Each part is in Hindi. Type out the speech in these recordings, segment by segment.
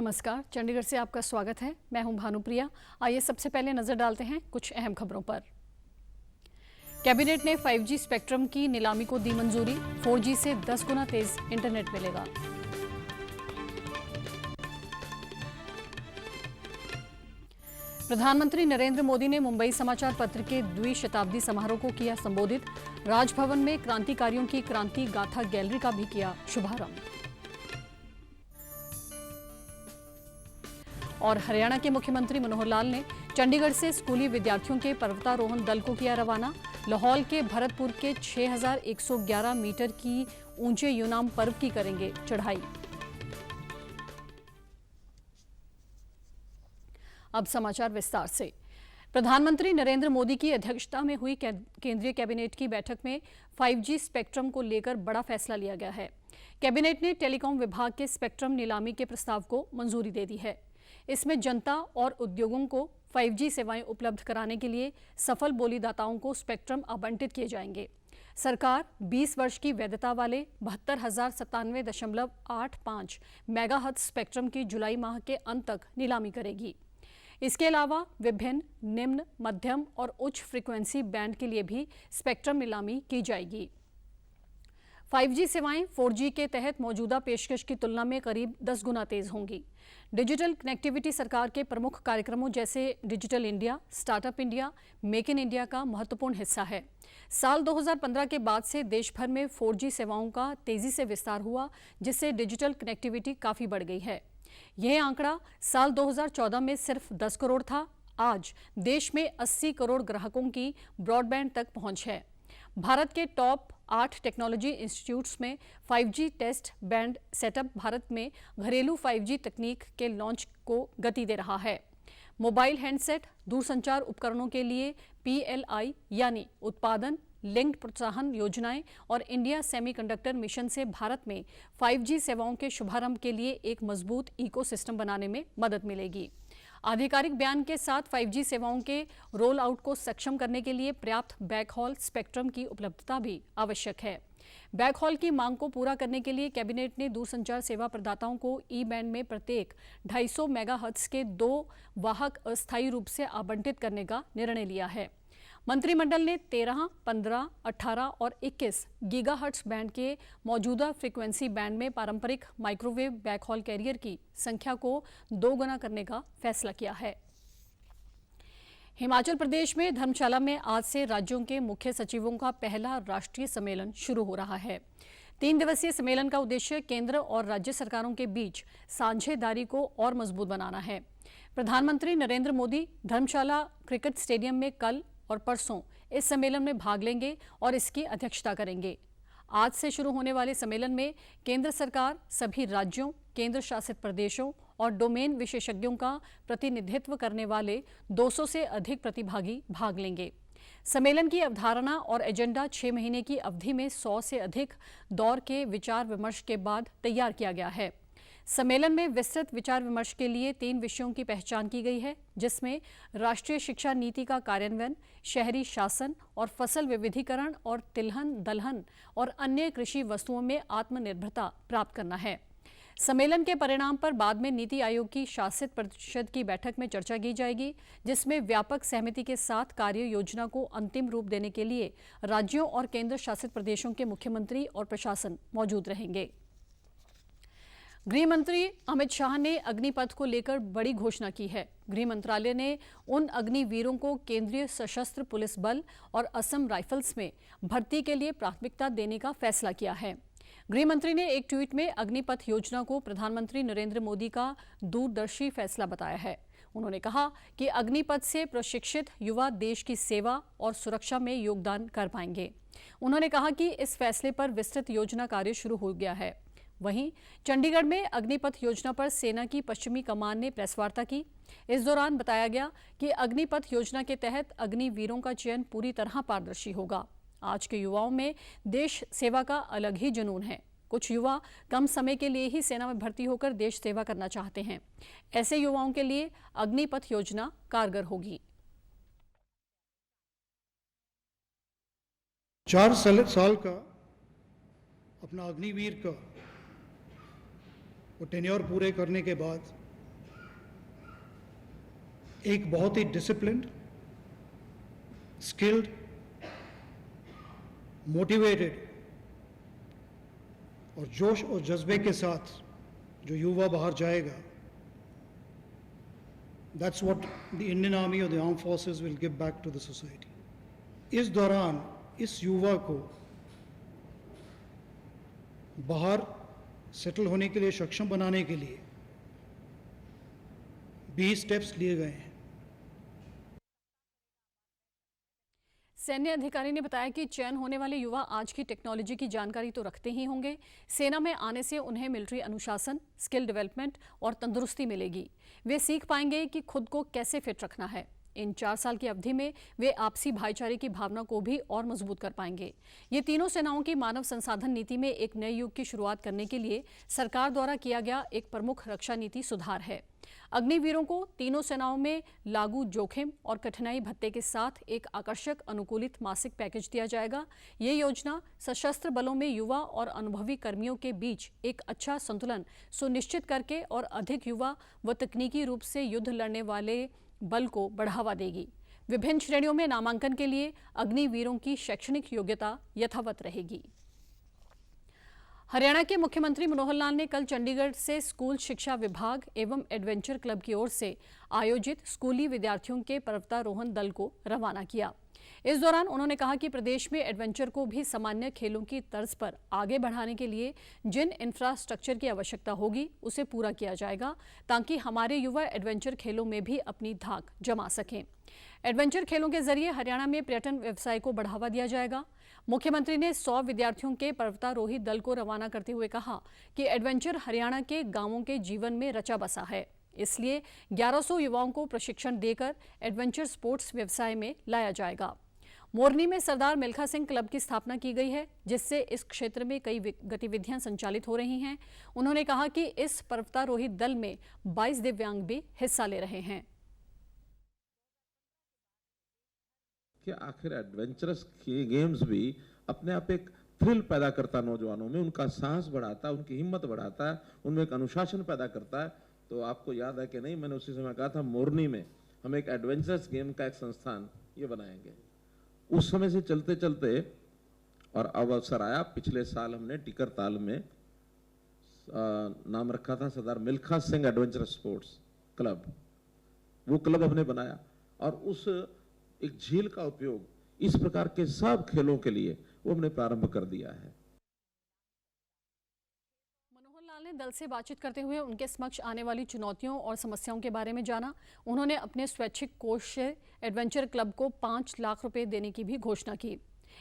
नमस्कार, चंडीगढ़ से आपका स्वागत है। मैं हूं भानुप्रिया। आइए सबसे पहले नजर डालते हैं कुछ अहम खबरों पर। कैबिनेट ने 5G स्पेक्ट्रम की नीलामी को दी मंजूरी। 4G से 10 गुना तेज इंटरनेट मिलेगा। प्रधानमंत्री नरेंद्र मोदी ने मुंबई समाचार पत्र के द्विशताब्दी समारोह को किया संबोधित। राजभवन में क्रांतिकारियों की क्रांति गाथा गैलरी का भी किया शुभारंभ। और हरियाणा के मुख्यमंत्री मनोहर लाल ने चंडीगढ़ से स्कूली विद्यार्थियों के पर्वतारोहण दल को किया रवाना। लाहौल के भरतपुर के 6111 मीटर की ऊंचे यूनाम पर्व की करेंगे चढ़ाई। अब समाचार विस्तार से। प्रधानमंत्री नरेंद्र मोदी की अध्यक्षता में हुई केंद्रीय कैबिनेट की बैठक में 5G स्पेक्ट्रम को लेकर बड़ा फैसला लिया गया है। कैबिनेट ने टेलीकॉम विभाग के स्पेक्ट्रम नीलामी के प्रस्ताव को मंजूरी दे दी है। इसमें जनता और उद्योगों को 5G सेवाएं उपलब्ध कराने के लिए सफल बोलीदाताओं को स्पेक्ट्रम आवंटित किए जाएंगे। सरकार 20 वर्ष की वैधता वाले 72,097.85 मेगाहर्ट्ज स्पेक्ट्रम की जुलाई माह के अंत तक नीलामी करेगी। इसके अलावा विभिन्न निम्न, मध्यम और उच्च फ्रीक्वेंसी बैंड के लिए भी स्पेक्ट्रम नीलामी की जाएगी। 5G सेवाएं 4G के तहत मौजूदा पेशकश की तुलना में करीब 10 गुना तेज होंगी। डिजिटल कनेक्टिविटी सरकार के प्रमुख कार्यक्रमों जैसे digital India, startup India, make in India का महत्वपूर्ण हिस्सा है। साल 2015 के बाद से देश भर में 4G सेवाओं का तेजी से विस्तार हुआ, जिससे डिजिटल कनेक्टिविटी काफी बढ़ गई है। यह आंकड़ा साल 2014 में सिर्फ 10 करोड़ था। आज देश में 80 करोड़ ग्राहकों की ब्रॉडबैंड तक पहुंच है। भारत के टॉप 8 टेक्नोलॉजी इंस्टीट्यूट्स में 5G test band setup Bharat में घरेलू 5G तकनीक के लॉन्च को गति दे रहा है। मोबाइल हैंडसेट, दूरसंचार उपकरणों के लिए PLI यानी उत्पादन लिंक्ड प्रोत्साहन योजनाएं और इंडिया सेमीकंडक्टर मिशन से भारत में 5G सेवाओं के शुभारंभ के लिए एक मजबूत इकोसिस्टम बनाने में मदद मिलेगी। आधिकारिक बयान के साथ 5G सेवाओं के रोल आउट को सक्षम करने के लिए पर्याप्त बैकहॉल स्पेक्ट्रम की उपलब्धता भी आवश्यक है। बैकहॉल की मांग को पूरा करने के लिए कैबिनेट ने दूरसंचार सेवा प्रदाताओं को ई बैंड में प्रत्येक 250 मेगाहर्ट्ज के 2 वाहक अस्थायी रूप से आवंटित करने का निर्णय लिया है। मंत्रिमंडल ने 13, 15, 18 और 21 गीगाहर्ट्ज बैंड के मौजूदा फ्रीक्वेंसी बैंड में पारंपरिक माइक्रोवेव बैकहॉल कैरियर की संख्या को 2 गुना करने का फैसला किया है। हिमाचल प्रदेश में धर्मशाला में आज से राज्यों के मुख्य सचिवों का पहला राष्ट्रीय सम्मेलन शुरू हो रहा है। 3 दिवसीय सम्मेलन का उद्देश्य केंद्र और राज्य सरकारों के बीच साझेदारी को और मजबूत बनाना है। प्रधानमंत्री नरेंद्र मोदी धर्मशाला क्रिकेट स्टेडियम में कल और परसों इस सम्मेलन में भाग लेंगे और इसकी अध्यक्षता करेंगे। आज से शुरू होने वाले सम्मेलन में केंद्र सरकार, सभी राज्यों, केंद्र शासित प्रदेशों और डोमेन विशेषज्ञों का प्रतिनिधित्व करने वाले 200 से अधिक प्रतिभागी भाग लेंगे। सम्मेलन की अवधारणा और एजेंडा 6 महीने की अवधि में 100 से अधिक दौर के विचार विमर्श के बाद तैयार किया गया है। सम्मेलन में विस्तृत विचार विमर्श के लिए 3 विषयों की पहचान की गई है, जिसमें राष्ट्रीय शिक्षा नीति का कार्यान्वयन, शहरी शासन और फसल विविधीकरण और तिलहन दलहन और अन्य कृषि वस्तुओं में आत्मनिर्भरता प्राप्त करना है। सम्मेलन के परिणाम पर बाद में नीति आयोग की शासित परिषद की बैठक में चर्चा की जाएगी, जिसमें व्यापक सहमति के साथ कार्य योजना को अंतिम रूप देने के लिए राज्यों और केंद्र शासित प्रदेशों के मुख्यमंत्री और प्रशासन मौजूद रहेंगे। गृह मंत्री अमित शाह ने अग्निपथ को लेकर बड़ी घोषणा की है। गृह मंत्रालय ने उन अग्निवीरों को केंद्रीय सशस्त्र पुलिस बल और असम राइफल्स में भर्ती के लिए प्राथमिकता देने का फैसला किया है। गृह मंत्री ने एक ट्वीट में अग्निपथ योजना को प्रधानमंत्री नरेंद्र मोदी का दूरदर्शी फैसला बताया है। उन्होंने कहा कि अग्निपथ से प्रशिक्षित युवा देश की सेवा और सुरक्षा में योगदान कर पाएंगे। उन्होंने कहा कि इस फैसले पर विस्तृत योजना कार्य शुरू हो गया है। वहीं चंडीगढ़ में अग्निपथ योजना पर सेना की पश्चिमी कमान ने प्रेस वार्ता की। इस दौरान बताया गया कि अग्निपथ योजना के तहत अग्निवीरों का चयन पूरी तरह पारदर्शी होगा। आज के युवाओं में देश सेवा का अलग ही जुनून है। कुछ युवा कम समय के लिए ही सेना में भर्ती होकर देश सेवा करना चाहते हैं। ऐसे युवाओं के लिए अग्निपथ योजना कारगर होगी। 4 साल का अपना अग्निवीर का वो टेन्योर पूरे करने के बाद एक बहुत ही डिसिप्लिन्ड, स्किल्ड, मोटिवेटेड और जोश और जज्बे के साथ जो युवा बाहर जाएगा, that's what the Indian army और the armed forces will give back to the society. इस दौरान इस युवा को बाहर सेटल होने के लिए सक्षम बनाने के लिए 20 स्टेप्स लिए गए हैं। सैन्य अधिकारी ने बताया कि चयन होने वाले युवा आज की टेक्नोलॉजी की जानकारी तो रखते ही होंगे। सेना में आने से उन्हें मिलिट्री अनुशासन, स्किल डेवलपमेंट और तंदुरुस्ती मिलेगी। वे सीख पाएंगे कि खुद को कैसे फिट रखना है। इन 4 साल की अवधि में वे आपसी भाईचारे की भावना को भी और मजबूत कर पाएंगे। ये तीनों सेनाओं की मानव संसाधन नीति में एक नए युग की शुरुआत करने के लिए सरकार द्वारा किया गया एक प्रमुख रक्षा नीति सुधार है। अग्निवीरों को तीनों सेनाओं में लागू जोखिम और कठिनाई भत्ते के साथ एक आकर्षक अनुकूलित मासिक पैकेज दिया जाएगा। ये योजना सशस्त्र बलों में युवा और अनुभवी कर्मियों के बीच एक अच्छा संतुलन सुनिश्चित करके और अधिक युवा व तकनीकी रूप से युद्ध लड़ने वाले बल को बढ़ावा देगी। विभिन्न श्रेणियों में नामांकन के लिए अग्निवीरों की शैक्षणिक योग्यता यथावत रहेगी। हरियाणा के मुख्यमंत्री मनोहर लाल ने कल चंडीगढ़ से स्कूल शिक्षा विभाग एवं एडवेंचर क्लब की ओर से आयोजित स्कूली विद्यार्थियों के पर्वतारोहण दल को रवाना किया। इस दौरान उन्होंने कहा कि प्रदेश में एडवेंचर को भी सामान्य खेलों की तर्ज पर आगे बढ़ाने के लिए जिन इंफ्रास्ट्रक्चर की आवश्यकता होगी उसे पूरा किया जाएगा, ताकि हमारे युवा एडवेंचर खेलों में भी अपनी धाक जमा सकें। एडवेंचर खेलों के जरिए हरियाणा में पर्यटन व्यवसाय को बढ़ावा दिया जाएगा। मुख्यमंत्री ने 100 विद्यार्थियों के पर्वतारोही दल को रवाना करते हुए कहा कि एडवेंचर हरियाणा के गांवों के जीवन में रचा बसा है, इसलिए 1100 युवाओं को प्रशिक्षण देकर एडवेंचर स्पोर्ट्स व्यवसाय में लाया जाएगा। मोरनी में सरदार मिल्खा सिंह क्लब की स्थापना की गई है, जिससे इस क्षेत्र में कई गतिविधियां संचालित हो रही हैं। उन्होंने कहा कि इस पर्वतारोही दल में 22 दिव्यांग भी हिस्सा ले रहे हैं। कि आखिर एडवेंचरस गेम्स भी अपने आप एक थ्रिल पैदा करता, नौजवानों में उनका साहस बढ़ाता, उनकी हिम्मत बढ़ाता है, उनमें एक अनुशासन पैदा करता है। तो आपको याद है कि नहीं, मैंने उसी समय कहा था मोरनी में हम एक एडवेंचरस गेम का एक संस्थान ये बनाएंगे। उस समय से चलते चलते और अब अवसर आया, पिछले साल हमने टिकर ताल में नाम रखा था Sardar Milkha Singh adventure sports club. वो क्लब हमने बनाया और उस एक झील का उपयोग इस प्रकार के सब खेलों के लिए वो हमने प्रारंभ कर दिया है। मनोहर लाल ने दल से बातचीत करते हुए उनके समक्ष आने वाली चुनौतियों और समस्याओं के बारे में जाना। उन्होंने अपने स्वैच्छिक कोष से एडवेंचर क्लब को 5 लाख रुपए देने की भी घोषणा की।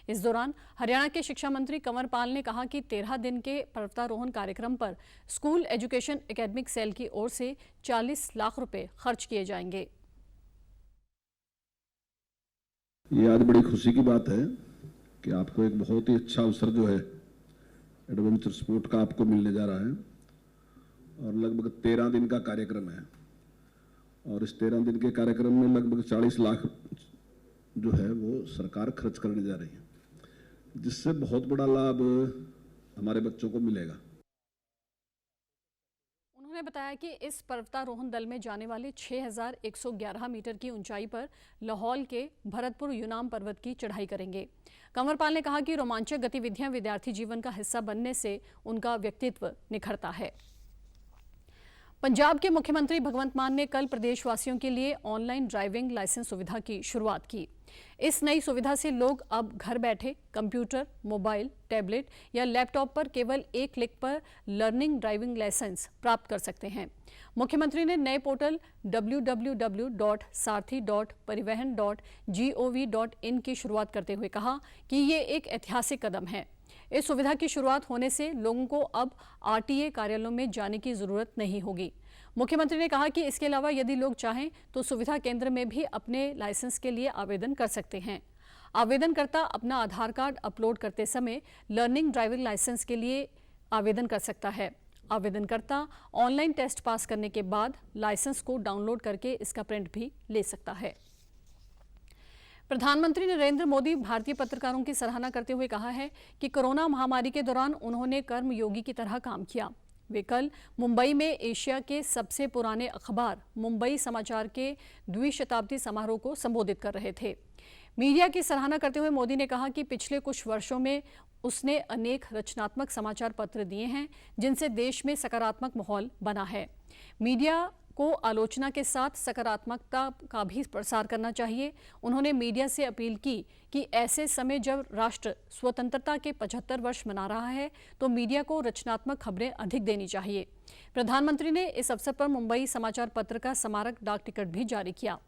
इस दौरान हरियाणा के शिक्षा मंत्री कंवर पाल ने कहा कि 13 दिन के पर्वतारोहण कार्यक्रम पर स्कूल एजुकेशन एकेडमिक सेल की ओर से 40 लाख रुपए खर्च किए जाएंगे। ये आज बड़ी खुशी की बात है कि आपको एक बहुत ही अच्छा अवसर जो है एडवेंचर स्पोर्ट का आपको मिलने जा रहा है और लगभग 13 दिन का कार्यक्रम है और इस 13 दिन के कार्यक्रम में लगभग 40 लाख जो है वो सरकार खर्च करने जा रही है, जिससे बहुत बड़ा लाभ हमारे बच्चों को मिलेगा। उन्होंने बताया कि इस पर्वतारोहण दल में जाने वाले 6111 मीटर की ऊंचाई पर लाहौल के भरतपुर यूनाम पर्वत की चढ़ाई करेंगे। कंवरपाल ने कहा कि रोमांचक गतिविधियां विद्यार्थी जीवन का हिस्सा बनने से उनका व्यक्तित्व निखरता है। पंजाब के मुख्यमंत्री भगवंत मान ने कल प्रदेशवासियों के लिए ऑनलाइन ड्राइविंग लाइसेंस सुविधा की शुरुआत की। इस नई सुविधा से लोग अब घर बैठे कंप्यूटर, मोबाइल, टैबलेट या लैपटॉप पर केवल एक क्लिक पर लर्निंग ड्राइविंग लाइसेंस प्राप्त कर सकते हैं। मुख्यमंत्री ने नए पोर्टल www.sarthi.parivahan.gov.in की शुरुआत करते हुए कहा कि ये एक ऐतिहासिक कदम है। इस सुविधा की शुरुआत होने से लोगों को अब आरटीए कार्यालयों में जाने की जरूरत नहीं होगी। मुख्यमंत्री ने कहा कि इसके अलावा यदि लोग चाहें तो सुविधा केंद्र में भी अपने लाइसेंस के लिए आवेदन कर सकते हैं। आवेदनकर्ता अपना आधार कार्ड अपलोड करते समय लर्निंग ड्राइविंग लाइसेंस के लिए आवेदन कर सकता है। आवेदनकर्ता ऑनलाइन टेस्ट पास करने के बाद लाइसेंस को डाउनलोड करके इसका प्रिंट भी ले सकता है। प्रधानमंत्री नरेंद्र मोदी भारतीय पत्रकारों की सराहना करते हुए कहा है कि कोरोना महामारी के दौरान उन्होंने कर्मयोगी की तरह काम किया। वे कल मुंबई में एशिया के सबसे पुराने अखबार मुंबई समाचार के द्विशताब्दी समारोह को संबोधित कर रहे थे। मीडिया की सराहना करते हुए मोदी ने कहा कि पिछले कुछ वर्षों में उसने अनेक रचनात्मक समाचार पत्र दिए हैं जिनसे देश में सकारात्मक माहौल बना है। मीडिया को आलोचना के साथ सकारात्मकता का भी प्रसार करना चाहिए। उन्होंने मीडिया से अपील की कि ऐसे समय जब राष्ट्र स्वतंत्रता के 75 वर्ष मना रहा है तो मीडिया को रचनात्मक खबरें अधिक देनी चाहिए। प्रधानमंत्री ने इस अवसर पर मुंबई समाचार पत्र का स्मारक डाक टिकट भी जारी किया।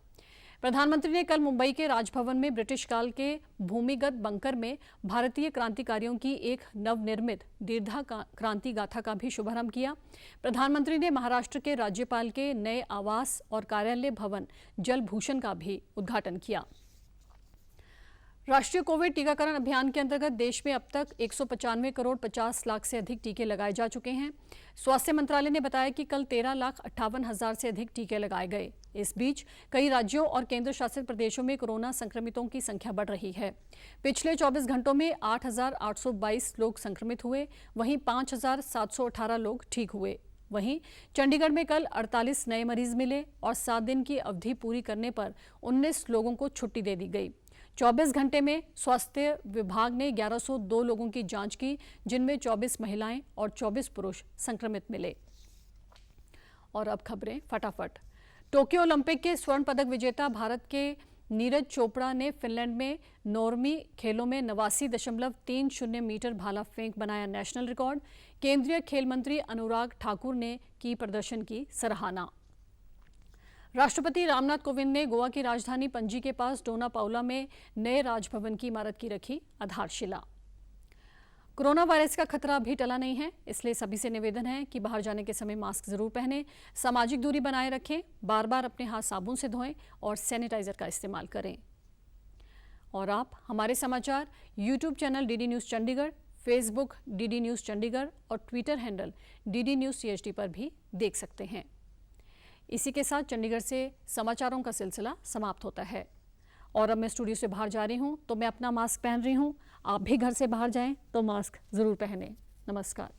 प्रधानमंत्री ने कल मुंबई के राजभवन में ब्रिटिश काल के भूमिगत बंकर में भारतीय क्रांतिकारियों की एक नवनिर्मित दीर्घा क्रांति गाथा का भी शुभारंभ किया। प्रधानमंत्री ने महाराष्ट्र के राज्यपाल के नए आवास और कार्यालय भवन जल भूषण का भी उद्घाटन किया। राष्ट्रीय कोविड टीकाकरण अभियान के अंतर्गत देश में अब तक 195 करोड़ 50 लाख से अधिक टीके लगाए जा चुके हैं। स्वास्थ्य मंत्रालय ने बताया कि कल 13,58,000 से अधिक टीके लगाए गए। इस बीच कई राज्यों और केंद्र शासित प्रदेशों में कोरोना संक्रमितों की संख्या बढ़ रही है। पिछले 24 घंटों में 8,822 लोग संक्रमित हुए, वहीं 5,718 लोग ठीक हुए। वहीं चंडीगढ़ में कल 48 नए मरीज मिले और 7 दिन की अवधि पूरी करने पर 19 लोगों को छुट्टी दे दी गई। 24 घंटे में स्वास्थ्य विभाग ने 1102 लोगों की जांच की, जिनमें 24 महिलाएं और 24 पुरुष संक्रमित मिले। और अब खबरें फटाफट। टोक्यो ओलंपिक के स्वर्ण पदक विजेता भारत के नीरज चोपड़ा ने फिनलैंड में नोर्मी खेलों में 89.30 मीटर भाला फेंक बनाया नेशनल रिकॉर्ड। केंद्रीय खेल मंत्री अनुराग ठाकुर ने की प्रदर्शन की सराहना। राष्ट्रपति रामनाथ कोविंद ने गोवा की राजधानी पणजी के पास डोना पाउला में नए राजभवन की इमारत की रखी आधारशिला। कोरोना वायरस का खतरा अभी टला नहीं है, इसलिए सभी से निवेदन है कि बाहर जाने के समय मास्क जरूर पहनें, सामाजिक दूरी बनाए रखें, बार बार अपने हाथ साबुन से धोएं और सैनिटाइजर का इस्तेमाल करें। और आप हमारे समाचार YouTube channel DD News Chandigarh, Facebook DD News Chandigarh और Twitter handle DD News CHD पर भी देख सकते हैं। इसी के साथ चंडीगढ़ से समाचारों का सिलसिला समाप्त होता है और अब मैं स्टूडियो से बाहर जा रही हूं तो मैं अपना मास्क पहन रही हूं। आप भी घर से बाहर जाएं तो मास्क जरूर पहनें। नमस्कार।